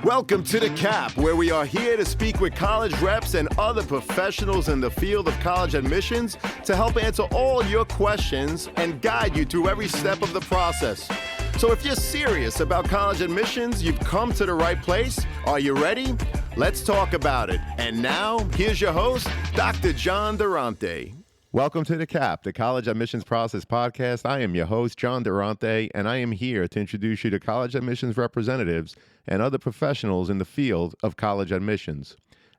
Welcome to The Cap, where we are here to speak with college reps and other professionals in the field of college admissions to help answer all your questions and guide you through every step of the process. So if you're serious about college admissions, you've come to the right place. Are you ready? Let's talk about it. And now, here's your host, Dr. John Durante. Welcome to The Cap, the College Admissions Process Podcast. I am your host, John Durante, and I am here to introduce you to college admissions representatives and other professionals in the field of college admissions.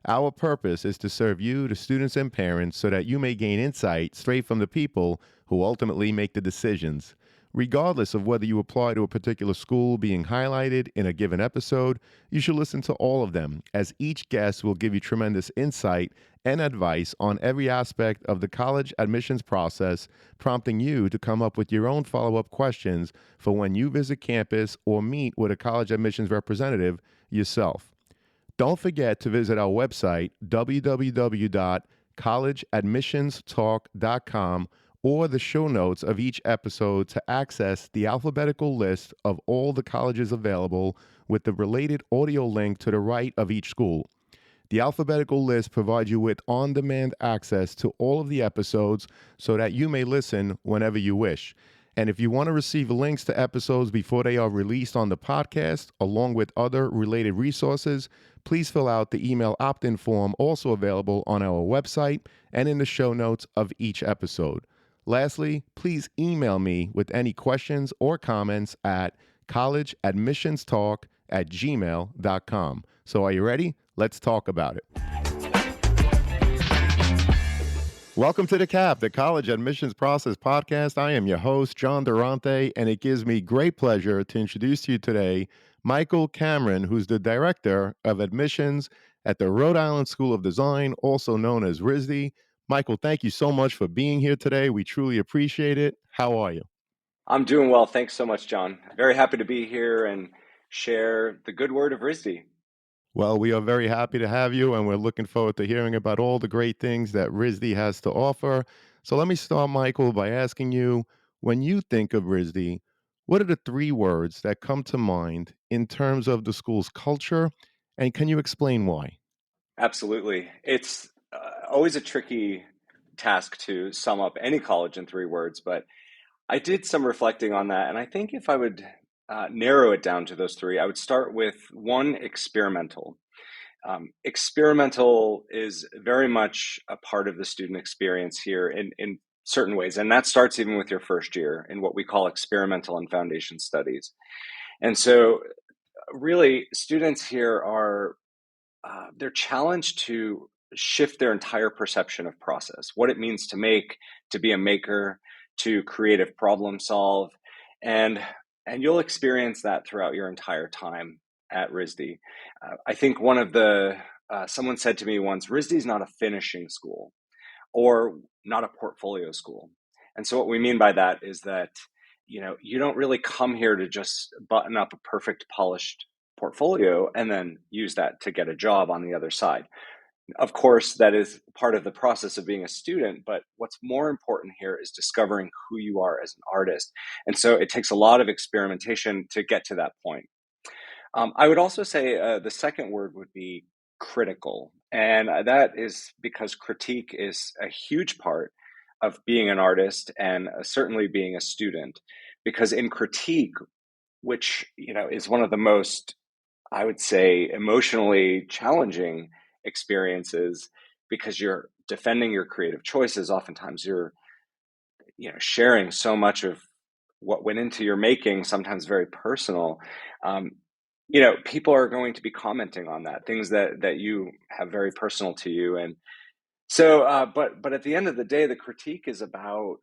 Our purpose is to serve you, the students and parents, so that you may gain insight straight from the people who ultimately make the decisions. Regardless of whether you apply to a particular school being highlighted in a given episode, you should listen to all of them, as each guest will give you tremendous insight and advice on every aspect of the college admissions process, prompting you to come up with your own follow-up questions for when you visit campus or meet with a college admissions representative yourself. Don't forget to visit our website, www.collegeadmissionstalk.com, or the show notes of each episode to access the alphabetical list of all the colleges available with the related audio link to the right of each school. The alphabetical list provides you with on-demand access to all of the episodes so that you may listen whenever you wish. And if you want to receive links to episodes before they are released on the podcast, along with other related resources, please fill out the email opt-in form also available on our website and in the show notes of each episode. Lastly, please email me with any questions or comments at collegeadmissionstalk@gmail.com. So are you ready? Let's talk about it. Welcome to The Cap, the College Admissions Process Podcast. I am your host, John Durante, and it gives me great pleasure to introduce to you today Michael Cameron, who's the Director of Admissions at the Rhode Island School of Design, also known as RISD. Michael, thank you so much for being here today. We truly appreciate it. How are you? I'm doing well. Thanks so much, John. Very happy to be here and share the good word of RISD. Well, we are very happy to have you, and we're looking forward to hearing about all the great things that RISD has to offer. So let me start, Michael, by asking you, when you think of RISD, what are the three words that come to mind in terms of the school's culture, and can you explain why? Absolutely. It's always a tricky task to sum up any college in three words, but I did some reflecting on that. And I think if I would narrow it down to those three, I would start with one, experimental. Experimental is very much a part of the student experience here in certain ways. And that starts even with your first year in what we call experimental and foundation studies. And so really, students here are they're challenged to shift their entire perception of process, what it means to make, to be a maker, to creative problem solve, and you'll experience that throughout your entire time at RISD. I think one of the someone said to me once, RISD is not a finishing school or not a portfolio school. And so what we mean by that is that you don't really come here to just button up a perfect polished portfolio and then use that to get a job on the other side. Of course, that is part of the process of being a student, but what's more important here is discovering who you are as an artist. And so it takes a lot of experimentation to get to that point. I would also say the second word would be critical. And that is because critique is a huge part of being an artist and certainly being a student. Because in critique, which is one of the most, I would say, emotionally challenging experiences, because you're defending your creative choices. Oftentimes you're sharing so much of what went into your making, sometimes very personal. People are going to be commenting on that, things that you have very personal to you. And so but at the end of the day, the critique is about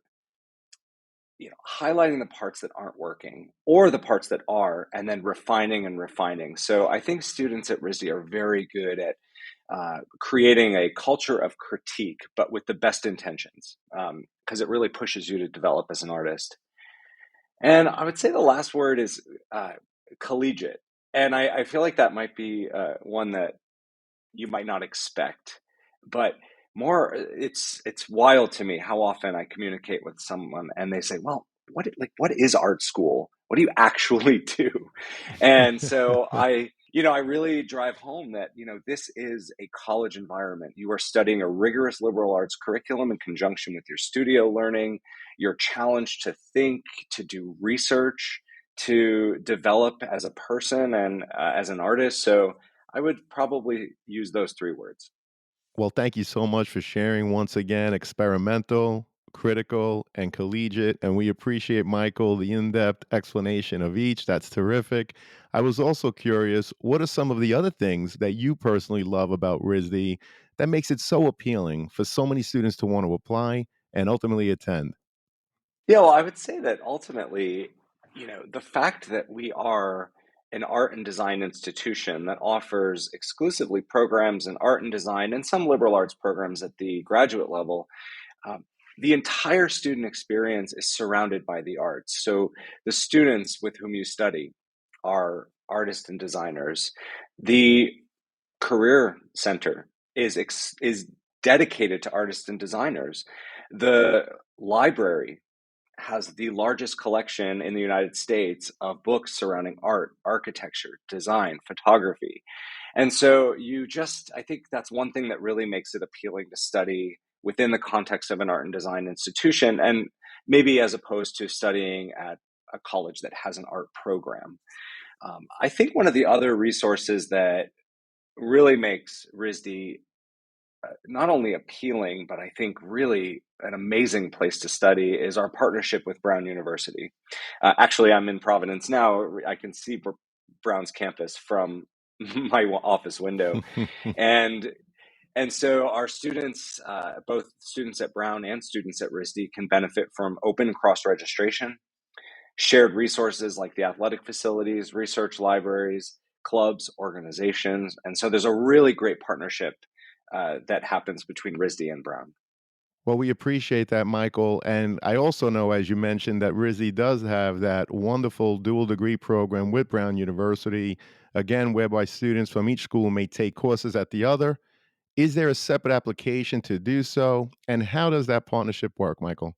highlighting the parts that aren't working or the parts that are, and then refining and refining. So I think students at RISD are very good at creating a culture of critique, but with the best intentions, because it really pushes you to develop as an artist. And I would say the last word is collegiate. And I feel like that might be one that you might not expect, but more, it's wild to me how often I communicate with someone and they say, well, what is art school? What do you actually do? And so I I really drive home that, this is a college environment. You are studying a rigorous liberal arts curriculum in conjunction with your studio learning. You're challenged to think, to do research, to develop as a person and as an artist. So I would probably use those three words. Well, thank you so much for sharing once again experimental, critical, and collegiate. And we appreciate, Michael, the in depth explanation of each. That's terrific. I was also curious, what are some of the other things that you personally love about RISD that makes it so appealing for so many students to want to apply and ultimately attend? Yeah, well, I would say that ultimately, the fact that we are an art and design institution that offers exclusively programs in art and design and some liberal arts programs at the graduate level, um, the entire student experience is surrounded by the arts. So the students with whom you study are artists and designers. The career center is dedicated to artists and designers. The library has the largest collection in the United States of books surrounding art, architecture, design, photography. And so I think that's one thing that really makes it appealing to study within the context of an art and design institution, and maybe as opposed to studying at a college that has an art program. I think one of the other resources that really makes RISD not only appealing, but I think really an amazing place to study is our partnership with Brown University. Actually, I'm in Providence now. I can see Brown's campus from my office window, and so our students, both students at Brown and students at RISD, can benefit from open cross registration, shared resources like the athletic facilities, research libraries, clubs, organizations. And so there's a really great partnership that happens between RISD and Brown. Well, we appreciate that, Michael. And I also know, as you mentioned, that RISD does have that wonderful dual degree program with Brown University, again, whereby students from each school may take courses at the other. Is there a separate application to do so? And how does that partnership work, Michael?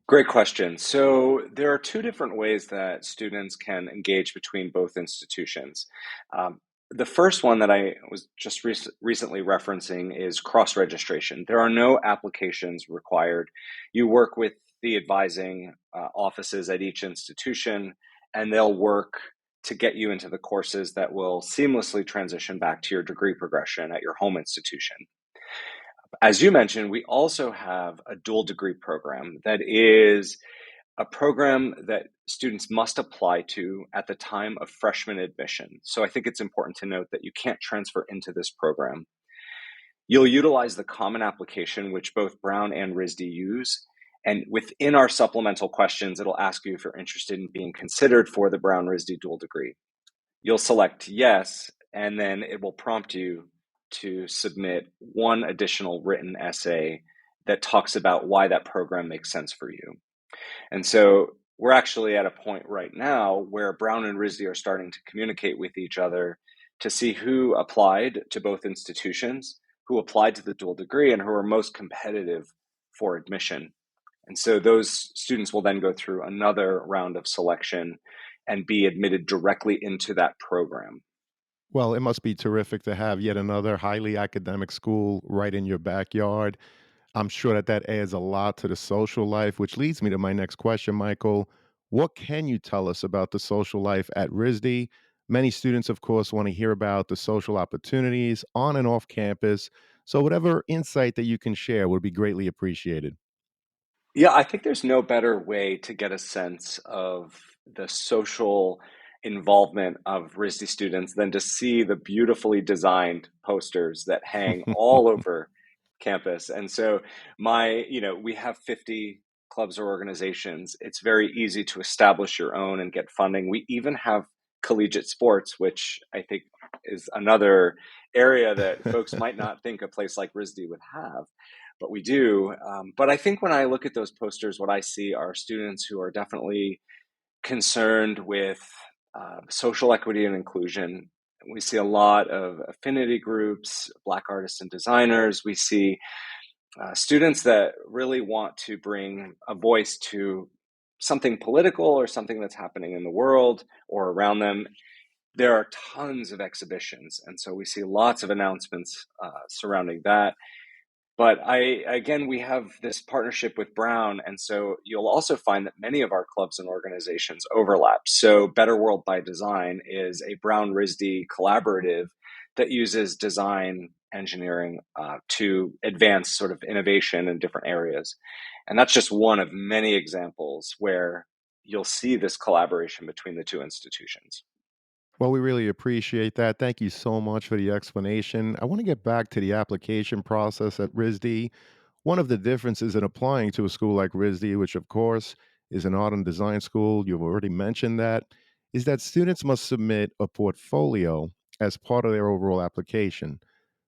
Great question. So there are two different ways that students can engage between both institutions. Um, the first one that I was just recently referencing is cross registration. There are no applications required. You work with the advising offices at each institution, and they'll work to get you into the courses that will seamlessly transition back to your degree progression at your home institution. As you mentioned, we also have a dual degree program that is a program that students must apply to at the time of freshman admission. So I think it's important to note that you can't transfer into this program. You'll utilize the common application, which both Brown and RISD use. And within our supplemental questions, it'll ask you if you're interested in being considered for the Brown RISD dual degree. You'll select yes, and then it will prompt you to submit one additional written essay that talks about why that program makes sense for you. And so we're actually at a point right now where Brown and RISD are starting to communicate with each other to see who applied to both institutions, who applied to the dual degree, and who are most competitive for admission. And so those students will then go through another round of selection and be admitted directly into that program. Well, it must be terrific to have yet another highly academic school right in your backyard. I'm sure that that adds a lot to the social life, which leads me to my next question, Michael. What can you tell us about the social life at RISD? Many students, of course, want to hear about the social opportunities on and off campus. So, whatever insight that you can share would be greatly appreciated. Yeah, I think there's no better way to get a sense of the social involvement of RISD students than to see the beautifully designed posters that hang all over campus. And so we have 50 clubs or organizations. It's very easy to establish your own and get funding. We even have collegiate sports, which I think is another area that folks might not think a place like RISD would have, but we do. But I think when I look at those posters, what I see are students who are definitely concerned with social equity and inclusion. We see a lot of affinity groups, Black artists and designers. We see students that really want to bring a voice to something political or something that's happening in the world or around them. there are tons of exhibitions. And so we see lots of announcements surrounding that. But again, we have this partnership with Brown. And so you'll also find that many of our clubs and organizations overlap. So Better World by Design is a Brown RISD collaborative that uses design engineering to advance sort of innovation in different areas. And that's just one of many examples where you'll see this collaboration between the two institutions. Well, we really appreciate that. Thank you so much for the explanation. I want to get back to the application process at RISD. One of the differences in applying to a school like RISD, which of course is an art and design school, you've already mentioned that, is that students must submit a portfolio as part of their overall application.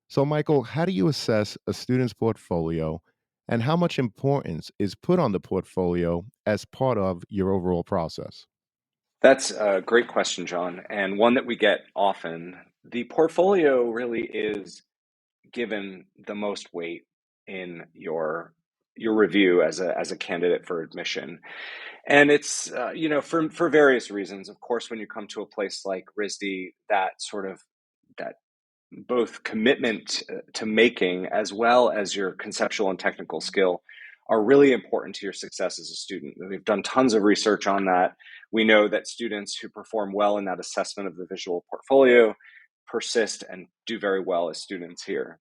So, Michael, how do you assess a student's portfolio and how much importance is put on the portfolio as part of your overall process? That's a great question, John, and one that we get often. The portfolio really is given the most weight in your review as a candidate for admission. And it's for various reasons. Of course, when you come to a place like RISD, that both commitment to making as well as your conceptual and technical skill are really important to your success as a student. We've done tons of research on that. We know that students who perform well in that assessment of the visual portfolio persist and do very well as students here.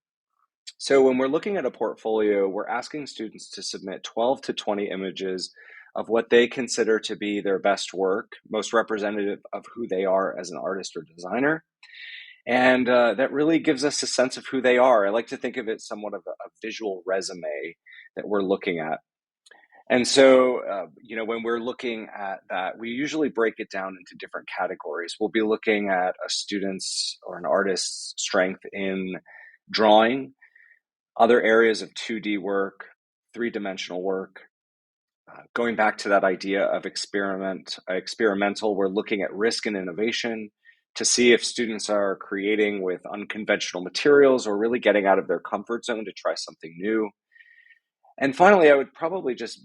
So when we're looking at a portfolio, we're asking students to submit 12 to 20 images of what they consider to be their best work, most representative of who they are as an artist or designer. And that really gives us a sense of who they are. I like to think of it somewhat of a visual resume that we're looking at. And so, when we're looking at that, we usually break it down into different categories. We'll be looking at a student's or an artist's strength in drawing, other areas of 2D work, three-dimensional work. Going back to that idea of experimental, we're looking at risk and innovation to see if students are creating with unconventional materials or really getting out of their comfort zone to try something new. And finally, I would probably just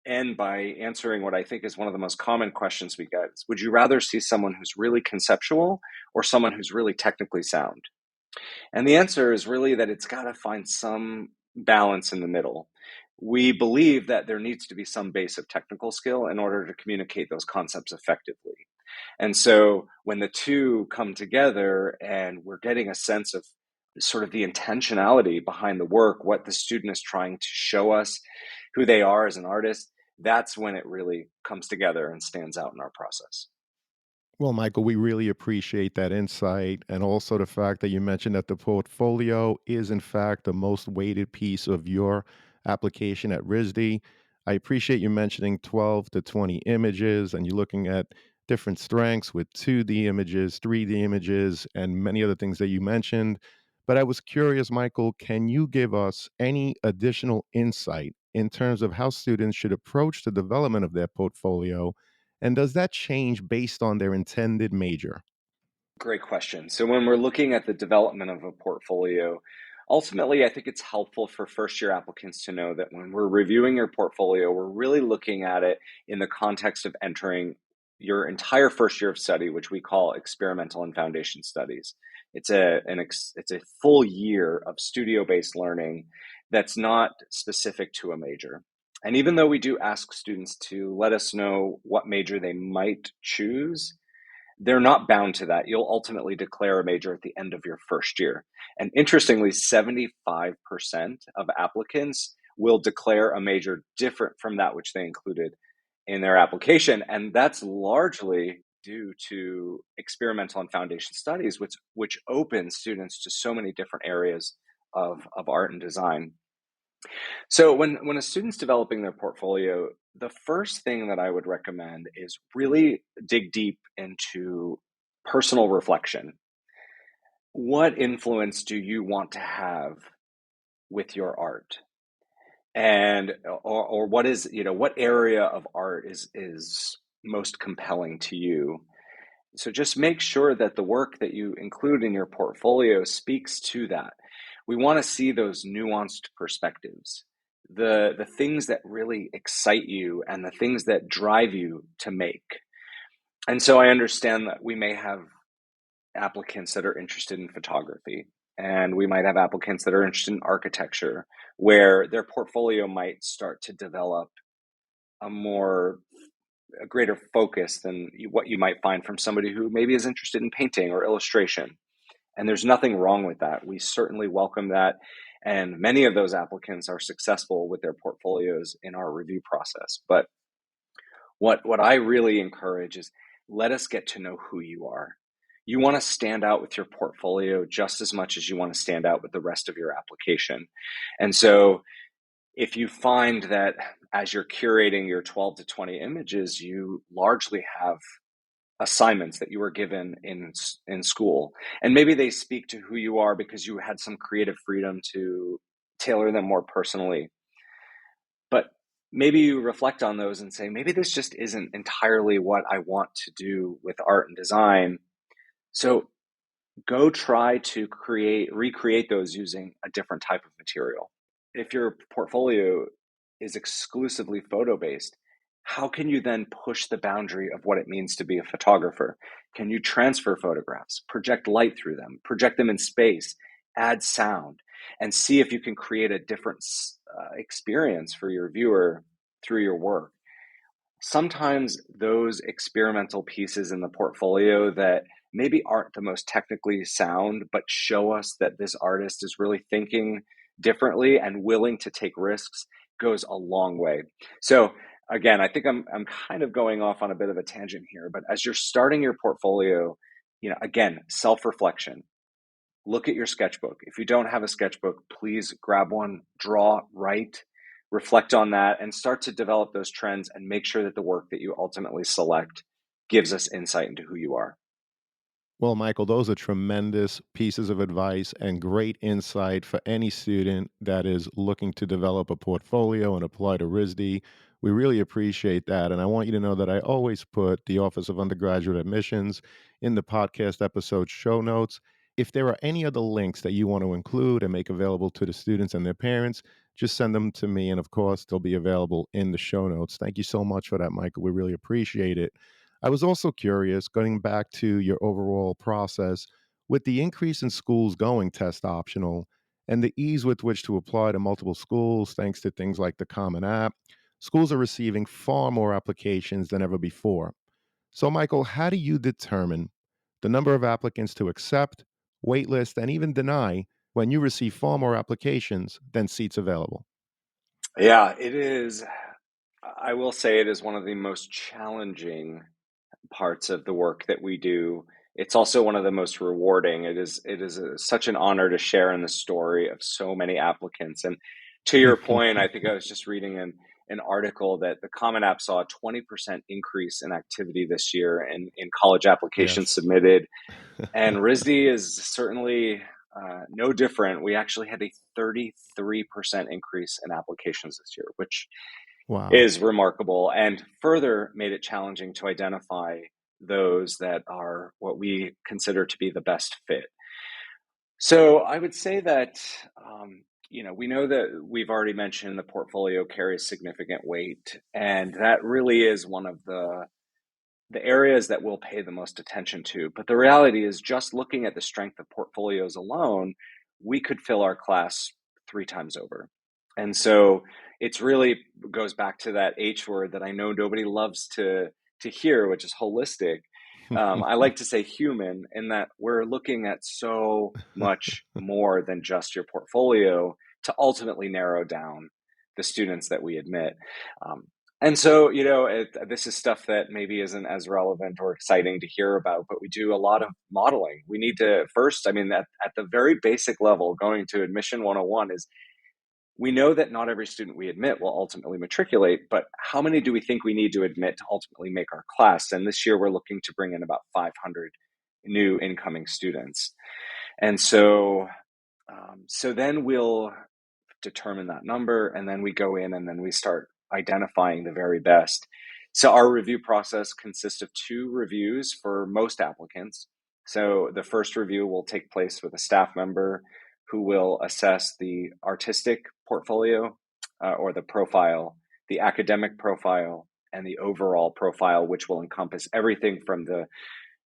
end by answering what I think is one of the most common questions we get. Would you rather see someone who's really conceptual or someone who's really technically sound? And the answer is really that it's got to find some balance in the middle. We believe that there needs to be some base of technical skill in order to communicate those concepts effectively. And so when the two come together and we're getting a sense of sort of the intentionality behind the work, what the student is trying to show us, who they are as an artist, that's when it really comes together and stands out in our process. Well, Michael, we really appreciate that insight and also the fact that you mentioned that the portfolio is, in fact, the most weighted piece of your application at RISD. I appreciate you mentioning 12 to 20 images and you're looking at different strengths with 2D images, 3D images, and many other things that you mentioned. But I was curious, Michael, can you give us any additional insight in terms of how students should approach the development of their portfolio? And does that change based on their intended major? Great question. So when we're looking at the development of a portfolio, ultimately, I think it's helpful for first year applicants to know that when we're reviewing your portfolio, we're really looking at it in the context of entering your entire first year of study, which we call experimental and foundation studies. It's a full year of studio-based learning that's not specific to a major. And even though we do ask students to let us know what major they might choose, they're not bound to that. You'll ultimately declare a major at the end of your first year. And interestingly, 75% of applicants will declare a major different from that which they included in their application. And that's largely due to experimental and foundation studies, which open students to so many different areas of art and design. So when a student's developing their portfolio, the first thing that I would recommend is really dig deep into personal reflection. What influence do you want to have with your art? And or what is, what area of art is most compelling to you? So just make sure that the work that you include in your portfolio speaks to that. We want to see those nuanced perspectives, the things that really excite you and the things that drive you to make. And so I understand that we may have applicants that are interested in photography, and we might have applicants that are interested in architecture, where their portfolio might start to develop a more a greater focus than what you might find from somebody who maybe is interested in painting or illustration. And there's nothing wrong with that. We certainly welcome that. And many of those applicants are successful with their portfolios in our review process. But what I really encourage is, let us get to know who you are. You want to stand out with your portfolio just as much as you want to stand out with the rest of your application. And so if you find that as you're curating your 12 to 20 images, you largely have assignments that you were given in school, and maybe they speak to who you are because you had some creative freedom to tailor them more personally, but maybe you reflect on those and say, maybe this just isn't entirely what I want to do with art and design. So go try to recreate those using a different type of material. If your portfolio is exclusively photo based, how can you then push the boundary of what it means to be a photographer? Can you transfer photographs, project light through them, project them in space, add sound, and see if you can create a different experience for your viewer through your work? Sometimes those experimental pieces in the portfolio that maybe aren't the most technically sound, but show us that this artist is really thinking differently and willing to take risks, goes a long way. So again, I think I'm kind of going off on a bit of a tangent here, but as you're starting your portfolio, again, self-reflection. Look at your sketchbook. If you don't have a sketchbook, please grab one, draw, write, reflect on that, and start to develop those trends and make sure that the work that you ultimately select gives us insight into who you are. Well, Michael, those are tremendous pieces of advice and great insight for any student that is looking to develop a portfolio and apply to RISD. We really appreciate that. And I want you to know that I always put the Office of Undergraduate Admissions in the podcast episode show notes. If there are any other links that you want to include and make available to the students and their parents, just send them to me. And of course, they'll be available in the show notes. Thank you so much for that, Michael. We really appreciate it. I was also curious, going back to your overall process, with the increase in schools going test optional and the ease with which to apply to multiple schools, thanks to things like the Common App, schools are receiving far more applications than ever before. So, Michael, how do you determine the number of applicants to accept, waitlist, and even deny when you receive far more applications than seats available? Yeah, it is. I will say it is one of the most challenging parts of the work that we do. It's also one of the most rewarding. Such an honor to share in the story of so many applicants. And to your point, I think I was just reading an article that the Common App saw a 20% increase in activity this year in college applications Yes. submitted. And RISD is certainly no different. We actually had a 33% increase in applications this year, which Wow. is remarkable and further made it challenging to identify those that are what we consider to be the best fit. So I would say that, we know that we've already mentioned the portfolio carries significant weight, and that really is one of the areas that we'll pay the most attention to. But the reality is, just looking at the strength of portfolios alone, we could fill our class 3 times over. And so it's really goes back to that H word that I know nobody loves to hear, which is holistic. I like to say human, in that we're looking at so much more than just your portfolio to ultimately narrow down the students that we admit. Um, and so, this is stuff that maybe isn't as relevant or exciting to hear about, but we do a lot of modeling. We need to first, at the very basic level, going to admission 101 is, we know that not every student we admit will ultimately matriculate, but how many do we think we need to admit to ultimately make our class? And this year we're looking to bring in about 500 new incoming students. And so then we'll determine that number, and then we go in and then we start identifying the very best. So our review process consists of 2 reviews for most applicants. So the first review will take place with a staff member who will assess the artistic portfolio, or the profile, the academic profile, and the overall profile, which will encompass everything from the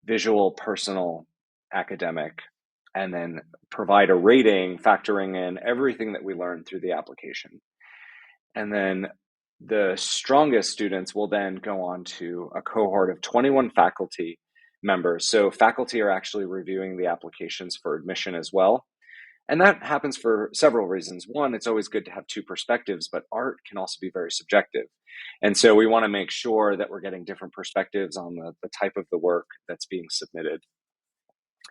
visual, personal, academic, and then provide a rating factoring in everything that we learned through the application. And then the strongest students will then go on to a cohort of 21 faculty members. So faculty are actually reviewing the applications for admission as well. And that happens for several reasons. One, it's always good to have two perspectives, but art can also be very subjective. And so we want to make sure that we're getting different perspectives on the type of the work that's being submitted.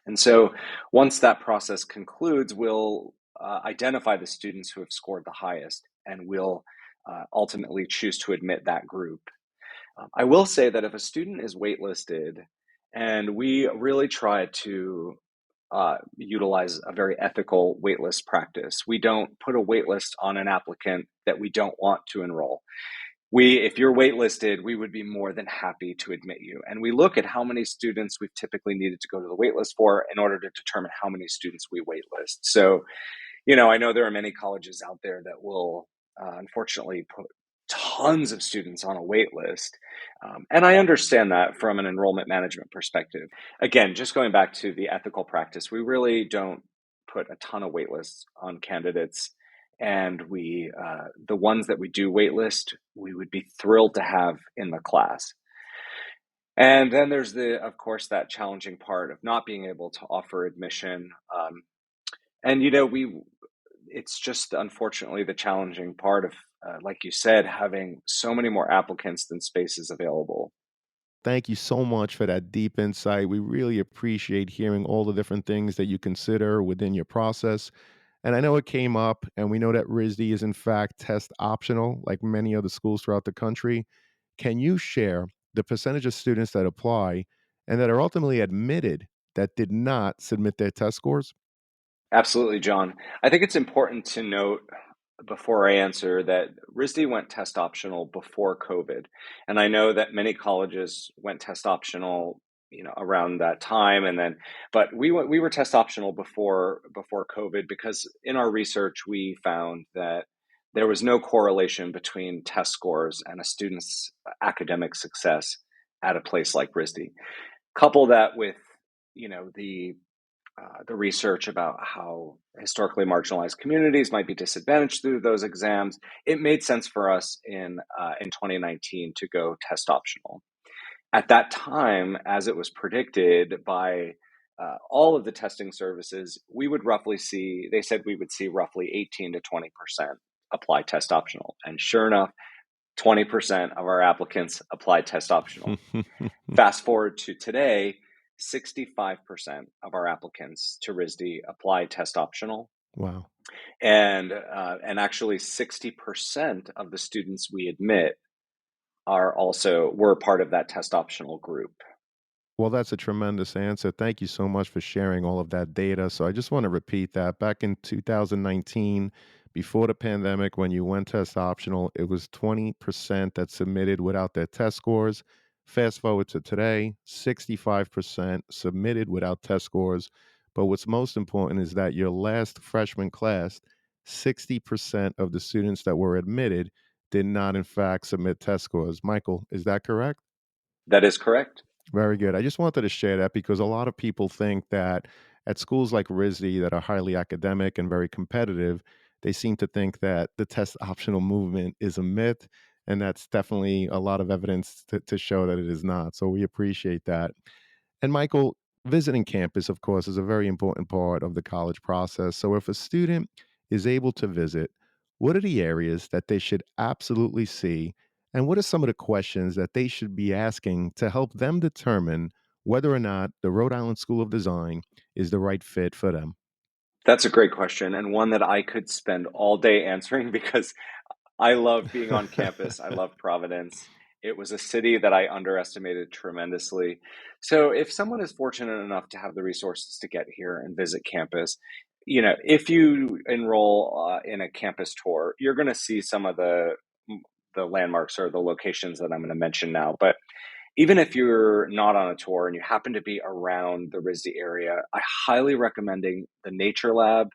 And so once that process concludes, we'll identify the students who have scored the highest, and we'll ultimately choose to admit that group. I will say that if a student is waitlisted, and we really try to utilize a very ethical waitlist practice. We don't put a waitlist on an applicant that we don't want to enroll. If you're waitlisted, we would be more than happy to admit you. And we look at how many students we've typically needed to go to the waitlist for in order to determine how many students we waitlist. So, I know there are many colleges out there that will unfortunately put tons of students on a wait list. And I understand that from an enrollment management perspective. Again, just going back to the ethical practice, we really don't put a ton of wait lists on candidates. And the ones that we do waitlist, we would be thrilled to have in the class. And then there's of course, that challenging part of not being able to offer admission. And it's just unfortunately the challenging part of, like you said, having so many more applicants than spaces available. Thank you so much for that deep insight. We really appreciate hearing all the different things that you consider within your process. And I know it came up, and we know that RISD is in fact test optional, like many other schools throughout the country. Can you share the percentage of students that apply and that are ultimately admitted that did not submit their test scores? Absolutely, John. I think it's important to note before I answer that RISD went test optional before COVID. And I know that many colleges went test optional, around that time. But we were test optional before COVID, because in our research, we found that there was no correlation between test scores and a student's academic success at a place like RISD. Couple that with, the research about how historically marginalized communities might be disadvantaged through those exams, it made sense for us in 2019 to go test optional. At that time, as it was predicted by all of the testing services, they said we would see roughly 18 to 20% apply test optional. And sure enough, 20% of our applicants applied test optional. Fast forward to today, 65% of our applicants to RISD apply test optional. Wow. And actually 60% of the students we admit were part of that test optional group. Well, that's a tremendous answer. Thank you so much for sharing all of that data. So I just want to repeat that. Back in 2019, before the pandemic, when you went test optional, it was 20% that submitted without their test scores. Fast forward to today, 65% submitted without test scores. But what's most important is that your last freshman class, 60% of the students that were admitted did not, in fact, submit test scores. Michael, is that correct? That is correct. Very good. I just wanted to share that because a lot of people think that at schools like RISD that are highly academic and very competitive, they seem to think that the test optional movement is a myth. And that's definitely a lot of evidence to show that it is not. So we appreciate that. And Michael, visiting campus, of course, is a very important part of the college process. So if a student is able to visit, what are the areas that they should absolutely see? And what are some of the questions that they should be asking to help them determine whether or not the Rhode Island School of Design is the right fit for them? That's a great question, and one that I could spend all day answering because I love being on campus. I love Providence. It was a city that I underestimated tremendously. So if someone is fortunate enough to have the resources to get here and visit campus, if you enroll in a campus tour, you're going to see some of the landmarks or the locations that I'm going to mention now. But even if you're not on a tour and you happen to be around the RISD area, I highly recommending the Nature Lab,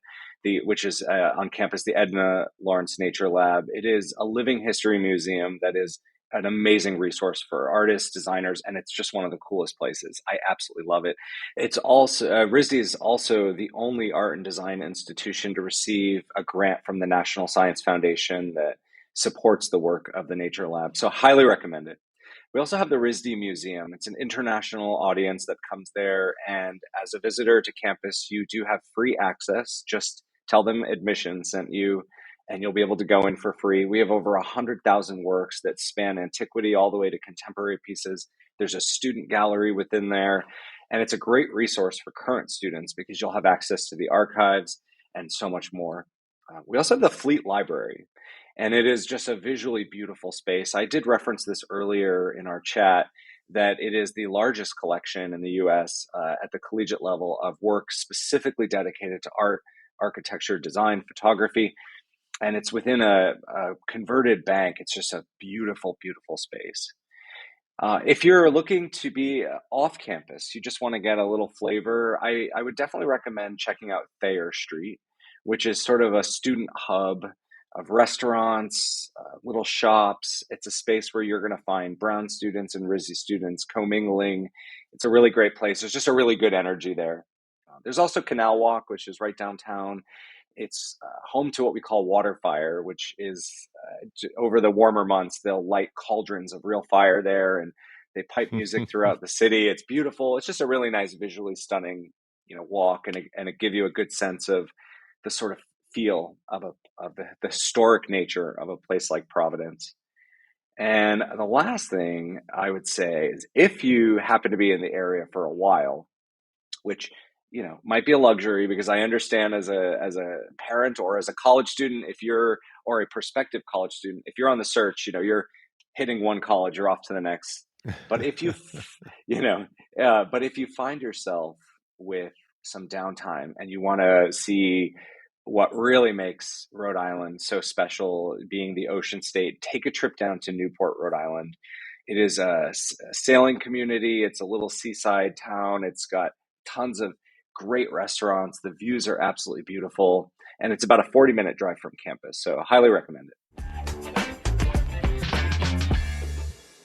which is on campus, the Edna Lawrence Nature Lab. It is a living history museum that is an amazing resource for artists, designers, and it's just one of the coolest places. I absolutely love it. It's also RISD is also the only art and design institution to receive a grant from the National Science Foundation that supports the work of the Nature Lab. So highly recommend it. We also have the RISD Museum. It's an international audience that comes there, and as a visitor to campus, you do have free access. Just tell them admission sent you, and you'll be able to go in for free. We have over 100,000 works that span antiquity all the way to contemporary pieces. There's a student gallery within there, and it's a great resource for current students because you'll have access to the archives and so much more. We also have the Fleet Library, and it is just a visually beautiful space. I did reference this earlier in our chat that it is the largest collection in the US at the collegiate level of work specifically dedicated to art, architecture, design, photography. And it's within a converted bank. It's just a beautiful, beautiful space. If you're looking to be off campus, you just want to get a little flavor, I would definitely recommend checking out Thayer Street, which is sort of a student hub of restaurants, little shops. It's a space where you're going to find Brown students and RISD students commingling. It's a really great place. There's just a really good energy there. There's also Canal Walk, which is right downtown. It's home to what we call water fire, which is over the warmer months, they'll light cauldrons of real fire there, and they pipe music throughout the city. It's beautiful. It's just a really nice, visually stunning, walk, and it give you a good sense of the sort of feel of the historic nature of a place like Providence. And the last thing I would say is if you happen to be in the area for a while, which might be a luxury, because I understand as a parent or as a college student, or a prospective college student, if you're on the search, you're hitting one college, you're off to the next. But if you find yourself with some downtime and you want to see what really makes Rhode Island so special, being the ocean state, take a trip down to Newport, Rhode Island. It is a sailing community. It's a little seaside town. It's got tons of great restaurants. The views are absolutely beautiful. And it's about a 40-minute drive from campus. So highly recommend it.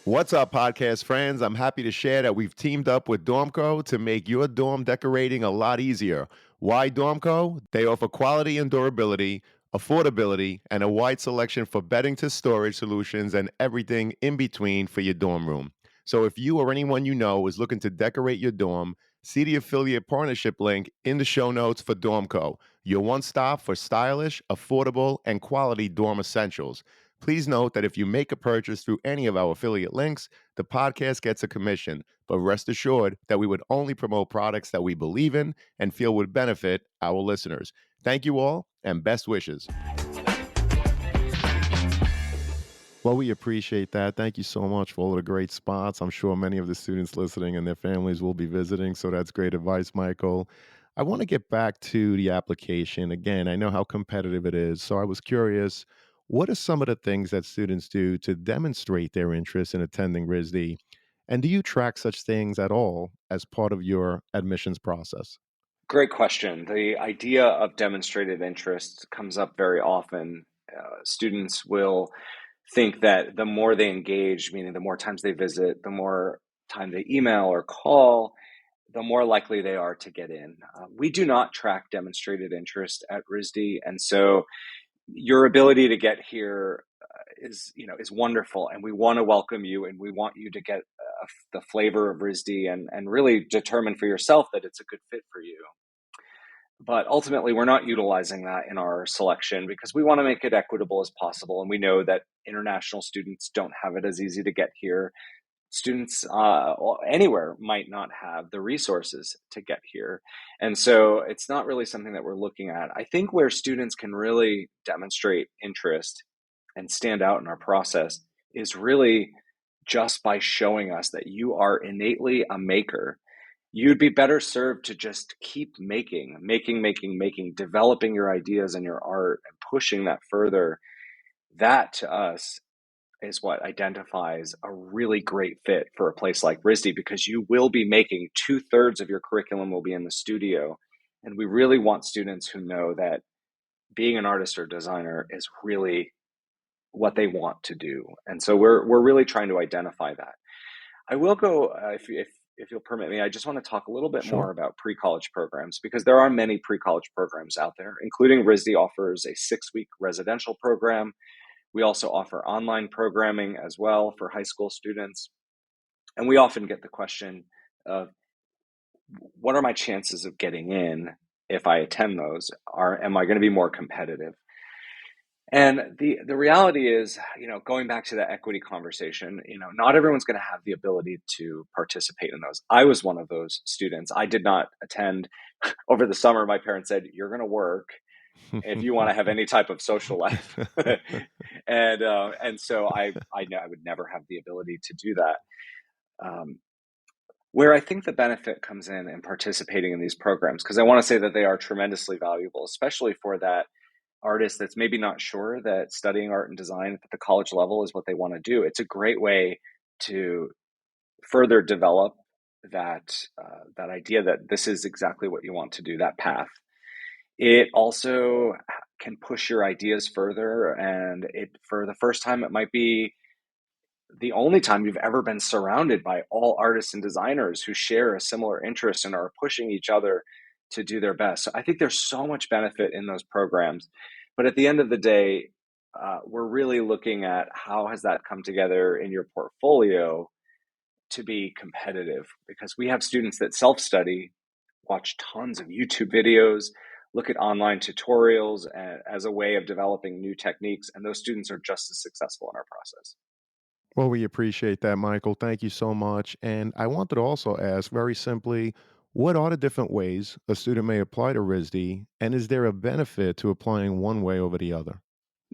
What's up, podcast friends? I'm happy to share that we've teamed up with Dormco to make your dorm decorating a lot easier. Why Dormco? They offer quality and durability, affordability, and a wide selection for bedding to storage solutions and everything in between for your dorm room. So if you or anyone you know is looking to decorate your dorm, see the affiliate partnership link in the show notes for Dormco, your one-stop for stylish, affordable, and quality dorm essentials. Please note that if you make a purchase through any of our affiliate links, the podcast gets a commission, but rest assured that we would only promote products that we believe in and feel would benefit our listeners. Thank you all, and best wishes. Well, we appreciate that. Thank you so much for all the great spots. I'm sure many of the students listening and their families will be visiting, so that's great advice, Michael. I want to get back to the application. Again, I know how competitive it is, so I was curious, what are some of the things that students do to demonstrate their interest in attending RISD? And do you track such things at all as part of your admissions process? Great question. The idea of demonstrated interest comes up very often. Students will think that the more they engage, meaning the more times they visit, the more time they email or call, the more likely they are to get in. We do not track demonstrated interest at RISD, and so your ability to get here is wonderful, and we want to welcome you, and we want you to get the flavor of RISD and really determine for yourself that it's a good fit for you. But ultimately, we're not utilizing that in our selection because we want to make it equitable as possible. And we know that international students don't have it as easy to get here. Students anywhere might not have the resources to get here. And so it's not really something that we're looking at. I think where students can really demonstrate interest and stand out in our process is really just by showing us that you are innately a maker. You'd be better served to just keep making, developing your ideas and your art and pushing that further. That to us is what identifies a really great fit for a place like RISD, because you will be making 2/3 of your curriculum will be in the studio. And we really want students who know that being an artist or designer is really what they want to do. And so we're really trying to identify that. I will go, if you'll permit me, I just want to talk a little bit more Sure. about pre-college programs, because there are many pre-college programs out there, including RISD offers a 6-week residential program. We also offer online programming as well for high school students. And we often get the question of, what are my chances of getting in if I attend those? Am I going to be more competitive? And the reality is, going back to the equity conversation, not everyone's going to have the ability to participate in those. I was one of those students. I did not attend over the summer. My parents said, "You're going to work if you want to have any type of social life," and so I know I would never have the ability to do that. Um, where I think the benefit comes in participating in these programs, because I want to say that they are tremendously valuable, especially for that artist that's maybe not sure that studying art and design at the college level is what they want to do. It's a great way to further develop that idea that this is exactly what you want to do, that path. It also can push your ideas further, and for the first time, it might be the only time you've ever been surrounded by all artists and designers who share a similar interest and are pushing each other to do their best. So I think there's so much benefit in those programs. But at the end of the day, we're really looking at how has that come together in your portfolio to be competitive, because we have students that self-study, watch tons of YouTube videos, look at online tutorials as a way of developing new techniques, and those students are just as successful in our process. Well, we appreciate that, Michael. Thank you so much. And I wanted to also ask very simply, what are the different ways a student may apply to RISD? And is there a benefit to applying one way over the other?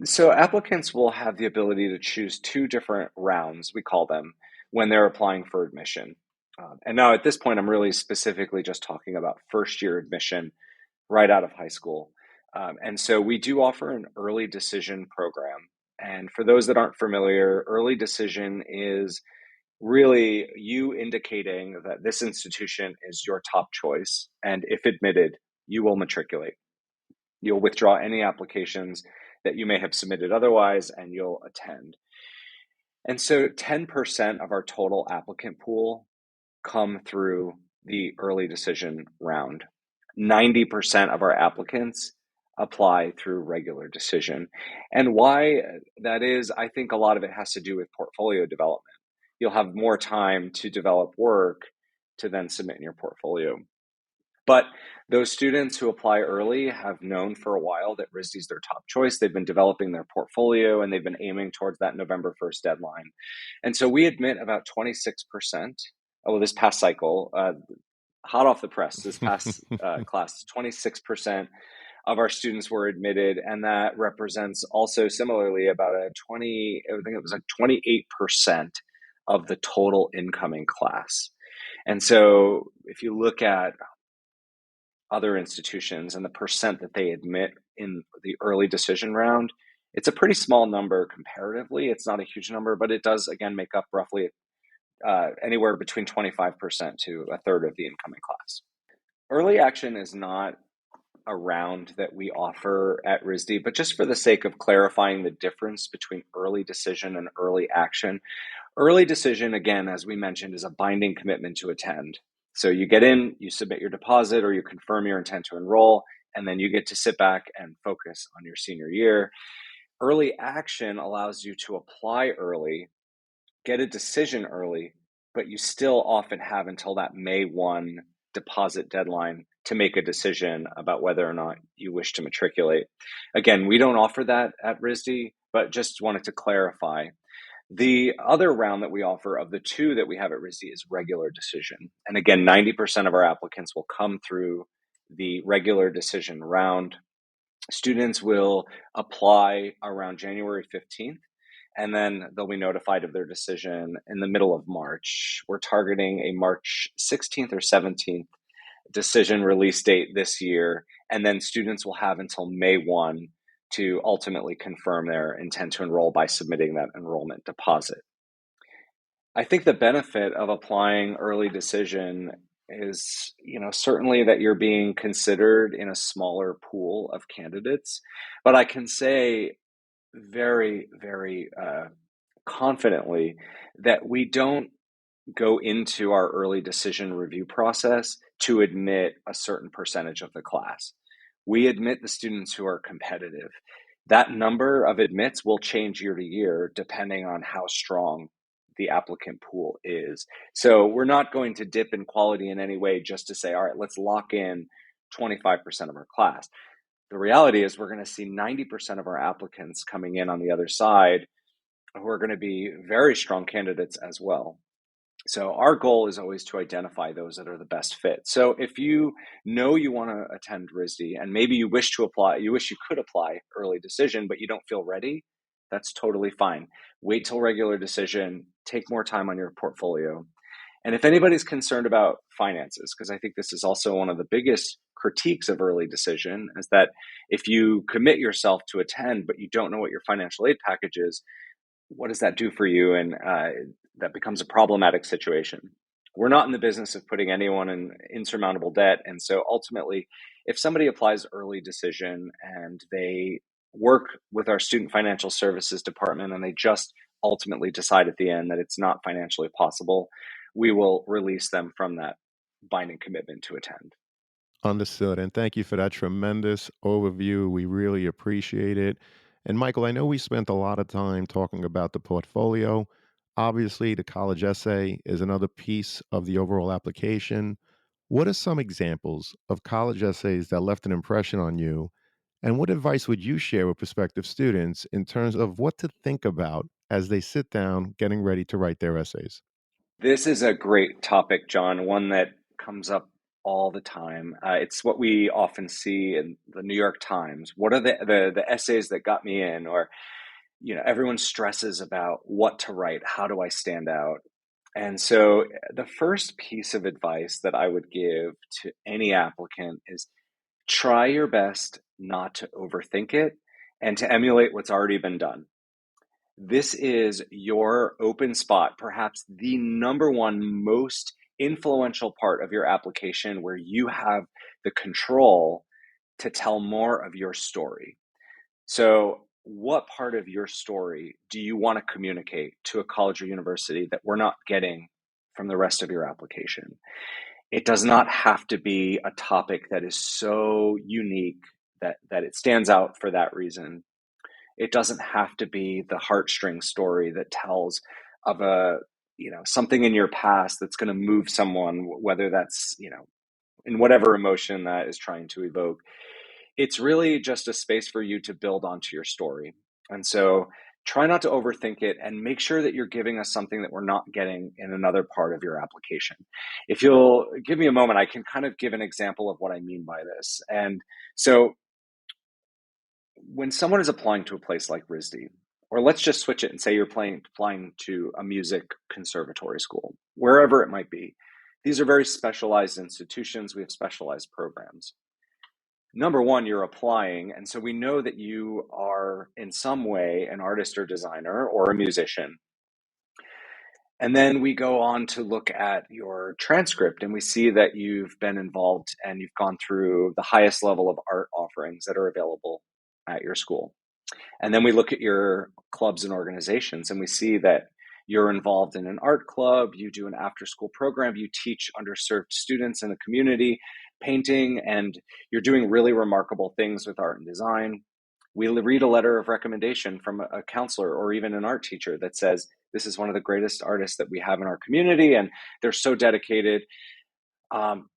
So applicants will have the ability to choose two different rounds, we call them, when they're applying for admission. And now at this point, I'm really specifically just talking about first year admission right out of high school. And so we do offer an early decision program. And for those that aren't familiar, early decision is really you indicating that this institution is your top choice. And if admitted, you will matriculate. You'll withdraw any applications that you may have submitted otherwise, and you'll attend. And so 10% of our total applicant pool come through the early decision round. 90% of our applicants apply through regular decision. And why that is, I think a lot of it has to do with portfolio development. You'll have more time to develop work to then submit in your portfolio. But those students who apply early have known for a while that RISD is their top choice. They've been developing their portfolio, and they've been aiming towards that November 1st deadline. And so we admit about 26%. Oh, this past cycle, hot off the press, this past class, 26% of our students were admitted. And that represents also similarly about I think it was like 28% of the total incoming class. And so if you look at other institutions and the percent that they admit in the early decision round, it's a pretty small number comparatively. It's not a huge number, but it does, again, make up roughly anywhere between 25% to a third of the incoming class. Early action is not a round that we offer at RISD, but just for the sake of clarifying the difference between early decision and early action. Early decision, again, as we mentioned, is a binding commitment to attend. So you get in, you submit your deposit, or you confirm your intent to enroll, and then you get to sit back and focus on your senior year. Early action allows you to apply early, get a decision early, but you still often have until that May 1 deposit deadline to make a decision about whether or not you wish to matriculate. Again, we don't offer that at RISD, but just wanted to clarify. The other round that we offer of the two that we have at RISD is regular decision. And again, 90% of our applicants will come through the regular decision round. Students will apply around January 15th, and then they'll be notified of their decision in the middle of March. We're targeting a March 16th or 17th decision release date this year, and then students will have until May 1 to ultimately confirm their intent to enroll by submitting that enrollment deposit. I think the benefit of applying early decision is, certainly that you're being considered in a smaller pool of candidates. But I can say very, very confidently that we don't go into our early decision review process to admit a certain percentage of the class. We admit the students who are competitive. That number of admits will change year to year depending on how strong the applicant pool is. So we're not going to dip in quality in any way just to say, all right, let's lock in 25% of our class. The reality is we're going to see 90% of our applicants coming in on the other side who are going to be very strong candidates as well. So our goal is always to identify those that are the best fit. So if you know you want to attend RISD and maybe you wish to apply, you wish you could apply early decision, but you don't feel ready, that's totally fine. Wait till regular decision, take more time on your portfolio. And if anybody's concerned about finances, because I think this is also one of the biggest critiques of early decision, is that if you commit yourself to attend, but you don't know what your financial aid package is, what does that do for you? And that becomes a problematic situation. We're not in the business of putting anyone in insurmountable debt. And so ultimately, if somebody applies early decision and they work with our student financial services department and they just ultimately decide at the end that it's not financially possible, we will release them from that binding commitment to attend. Understood. And thank you for that tremendous overview. We really appreciate it. And Michael, I know we spent a lot of time talking about the portfolio. Obviously, the college essay is another piece of the overall application. What are some examples of college essays that left an impression on you? And what advice would you share with prospective students in terms of what to think about as they sit down getting ready to write their essays? This is a great topic, John, one that comes up all the time. It's what we often see in the New York Times. What are the essays that got me in? Or, everyone stresses about what to write. How do I stand out? And so the first piece of advice that I would give to any applicant is try your best not to overthink it and to emulate what's already been done. This is your open spot, perhaps the number one most influential part of your application where you have the control to tell more of your story. So, what part of your story do you want to communicate to a college or university that we're not getting from the rest of your application? It does not have to be a topic that is so unique that it stands out for that reason. It doesn't have to be the heartstring story that tells of something in your past that's going to move someone, whether that's, in whatever emotion that is trying to evoke. It's really just a space for you to build onto your story. And so try not to overthink it and make sure that you're giving us something that we're not getting in another part of your application. If you'll give me a moment, I can kind of give an example of what I mean by this. And so when someone is applying to a place like RISD, or let's just switch it and say you're applying to a music conservatory school, wherever it might be, these are very specialized institutions. We have specialized programs. Number one, you're applying, and so we know that you are in some way an artist or designer or a musician. And then we go on to look at your transcript and we see that you've been involved and you've gone through the highest level of art offerings that are available at your school. And then we look at your clubs and organizations and we see that you're involved in an art club, you do an after school program, you teach underserved students in the community painting, and you're doing really remarkable things with art and design. We read a letter of recommendation from a counselor or even an art teacher that says, this is one of the greatest artists that we have in our community, and they're so dedicated. Um,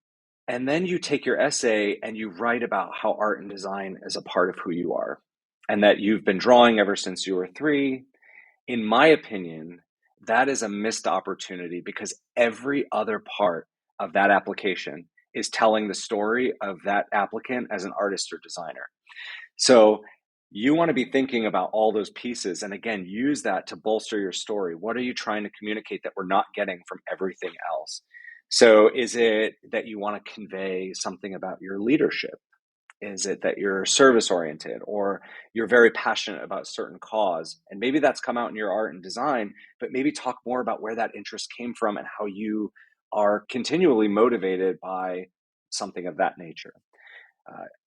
and then you take your essay and you write about how art and design is a part of who you are and that you've been drawing ever since you were 3. In my opinion, that is a missed opportunity because every other part of that application is telling the story of that applicant as an artist or designer. So you want to be thinking about all those pieces and again, use that to bolster your story. What are you trying to communicate that we're not getting from everything else? So is it that you want to convey something about your leadership? Is it that you're service oriented or you're very passionate about a certain cause? And maybe that's come out in your art and design, but maybe talk more about where that interest came from and how you are continually motivated by something of that nature.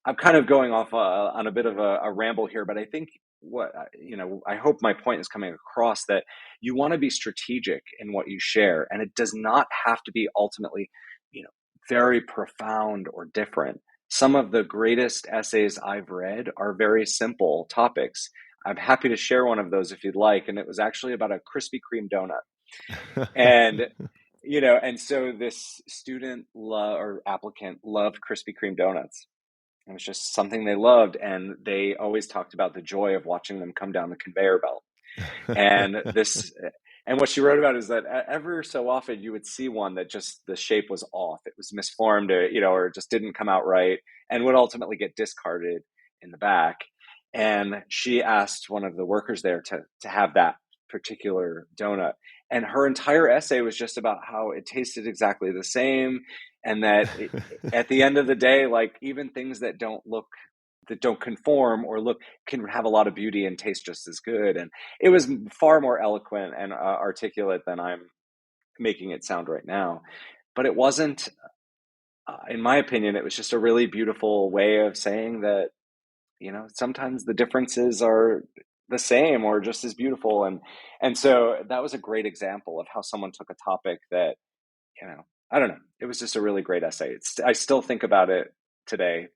I'm kind of going off on a bit of a ramble here, but I think I hope my point is coming across, that you want to be strategic in what you share, and it does not have to be ultimately, you know, very profound or different. Some of the greatest essays I've read are very simple topics. I'm happy to share one of those if you'd like, and it was actually about a Krispy Kreme donut. And and so this or applicant loved Krispy Kreme donuts. It was just something they loved, and they always talked about the joy of watching them come down the conveyor belt. And what she wrote about is that ever so often you would see one that just the shape was off, it was misformed, or it just didn't come out right, and would ultimately get discarded in the back. And she asked one of the workers there to have that particular donut, and her entire essay was just about how it tasted exactly the same, and that at the end of the day, like, even things that don't conform or look can have a lot of beauty and taste just as good. And it was far more eloquent and articulate than I'm making it sound right now. But it wasn't, in my opinion, it was just a really beautiful way of saying that, sometimes the differences are the same or just as beautiful. And so that was a great example of how someone took a topic that, I don't know, it was just a really great essay. I still think about it today.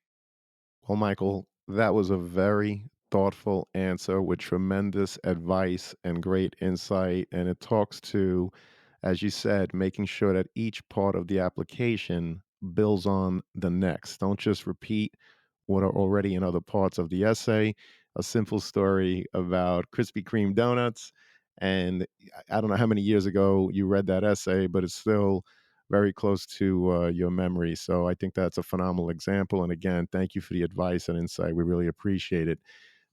Well, Michael, that was a very thoughtful answer with tremendous advice and great insight. And it talks to, as you said, making sure that each part of the application builds on the next. Don't just repeat what are already in other parts of the essay. A simple story about Krispy Kreme donuts. And I don't know how many years ago you read that essay, but it's still very close to your memory. So I think that's a phenomenal example. And again, thank you for the advice and insight. We really appreciate it.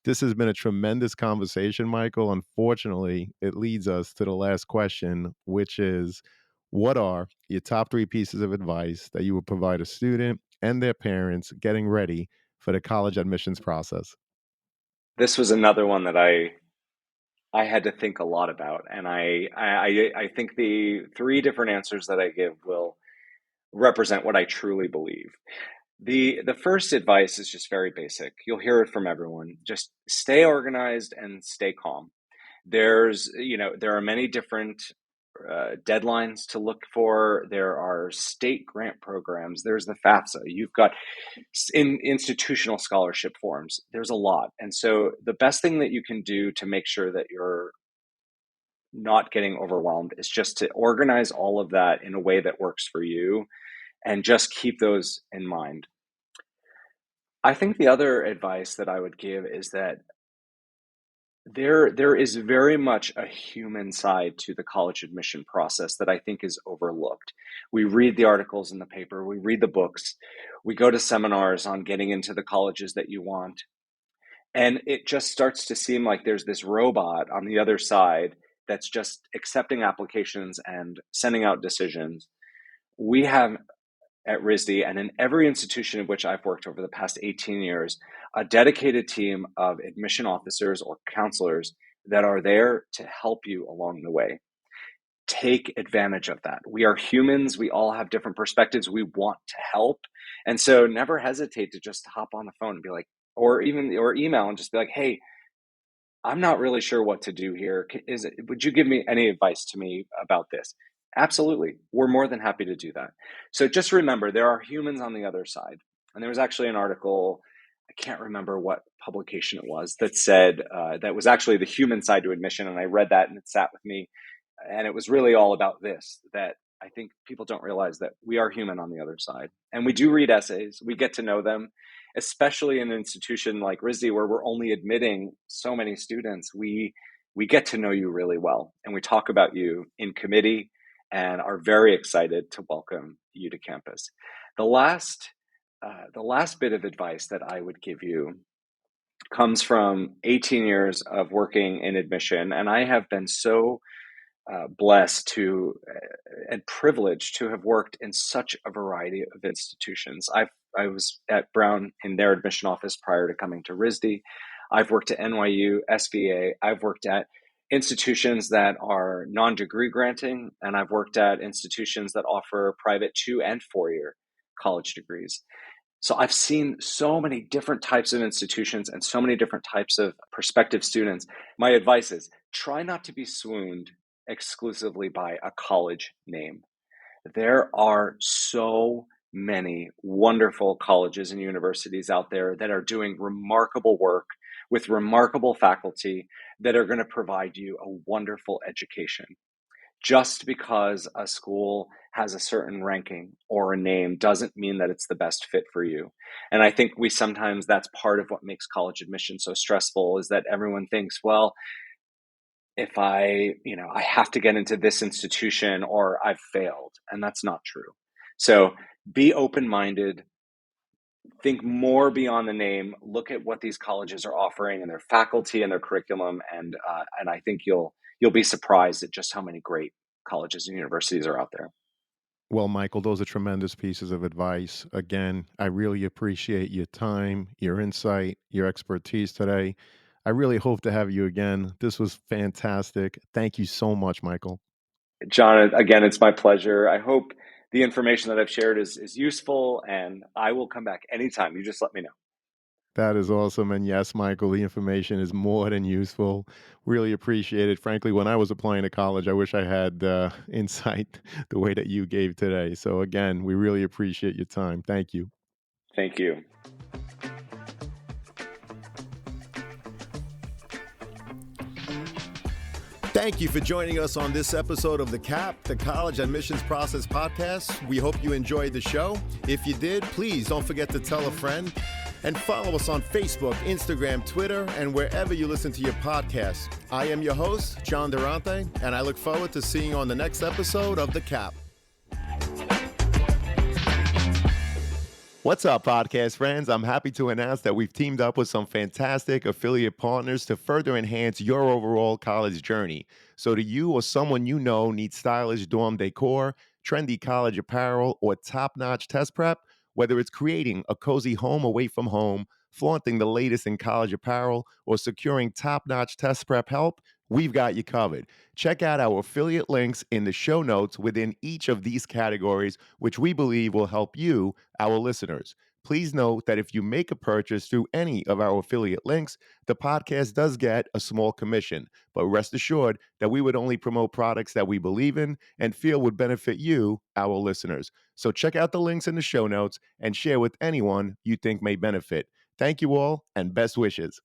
This has been a tremendous conversation, Michael. Unfortunately, it leads us to the last question, which is, what are your top three pieces of advice that you would provide a student and their parents getting ready for the college admissions process? This was another one that I had to think a lot about, and I think the three different answers that I give will represent what I truly believe. The first advice is just very basic. You'll hear it from everyone. Just stay organized and stay calm. There are many different deadlines to look for. There are state grant programs. There's the FAFSA. You've got institutional scholarship forms. There's a lot. And so the best thing that you can do to make sure that you're not getting overwhelmed is just to organize all of that in a way that works for you, and just keep those in mind. I think the other advice that I would give is that there is very much a human side to the college admission process that I think is overlooked. We read the articles in the paper, we read the books, we go to seminars on getting into the colleges that you want, and it just starts to seem like there's this robot on the other side that's just accepting applications and sending out decisions. We have at RISD and in every institution in which I've worked over the past 18 years, a dedicated team of admission officers or counselors that are there to help you along the way. Take advantage of that. We are humans. We all have different perspectives. We want to help. And so never hesitate to just hop on the phone and be like, or email and just be like, hey, I'm not really sure what to do here. Would you give me any advice to me about this? Absolutely. We're more than happy to do that. So just remember, there are humans on the other side. And there was actually an article, I can't remember what publication it was, that said that was actually the human side to admission. And I read that and it sat with me. And it was really all about this, that I think people don't realize that we are human on the other side. And we do read essays, we get to know them, especially in an institution like RISD where we're only admitting so many students. We get to know you really well, and we talk about you in committee and are very excited to welcome you to campus. The last bit of advice that I would give you comes from 18 years of working in admission, and I have been so blessed to and privileged to have worked in such a variety of institutions. I was at Brown in their admission office prior to coming to RISD. I've worked at NYU, SVA. I've worked at institutions that are non-degree granting, and I've worked at institutions that offer private 2- and 4-year college degrees. So I've seen so many different types of institutions and so many different types of prospective students. My advice is try not to be swooned exclusively by a college name. There are so many wonderful colleges and universities out there that are doing remarkable work with remarkable faculty that are going to provide you a wonderful education. Just because a school has a certain ranking or a name doesn't mean that it's the best fit for you. And I think we sometimes, that's part of what makes college admission so stressful, is that everyone thinks, well, if I have to get into this institution or I've failed. And that's not true. So be open minded, think more beyond the name, look at what these colleges are offering and their faculty and their curriculum. And I think you'll be surprised at just how many great colleges and universities are out there. Well, Michael, those are tremendous pieces of advice. Again, I really appreciate your time, your insight, your expertise today. I really hope to have you again. This was fantastic. Thank you so much, Michael. John, again, it's my pleasure. I hope the information that I've shared is useful, and I will come back anytime. You just let me know. That is awesome. And yes, Michael, the information is more than useful. Really appreciate it. Frankly, when I was applying to college, I wish I had insight the way that you gave today. So, again, we really appreciate your time. Thank you. Thank you. Thank you for joining us on this episode of the CAP, the College Admissions Process Podcast. We hope you enjoyed the show. If you did, please don't forget to tell a friend and follow us on Facebook, Instagram, Twitter, and wherever you listen to your podcasts. I am your host, John Durante, and I look forward to seeing you on the next episode of the CAP. What's up, podcast friends? I'm happy to announce that we've teamed up with some fantastic affiliate partners to further enhance your overall college journey. So do you or someone you know needs stylish dorm decor, trendy college apparel, or top-notch test prep? Whether it's creating a cozy home away from home, flaunting the latest in college apparel, or securing top-notch test prep help, we've got you covered. Check out our affiliate links in the show notes within each of these categories, which we believe will help you, our listeners. Please note that if you make a purchase through any of our affiliate links, the podcast does get a small commission. But rest assured that we would only promote products that we believe in and feel would benefit you, our listeners. So check out the links in the show notes and share with anyone you think may benefit. Thank you all, and best wishes.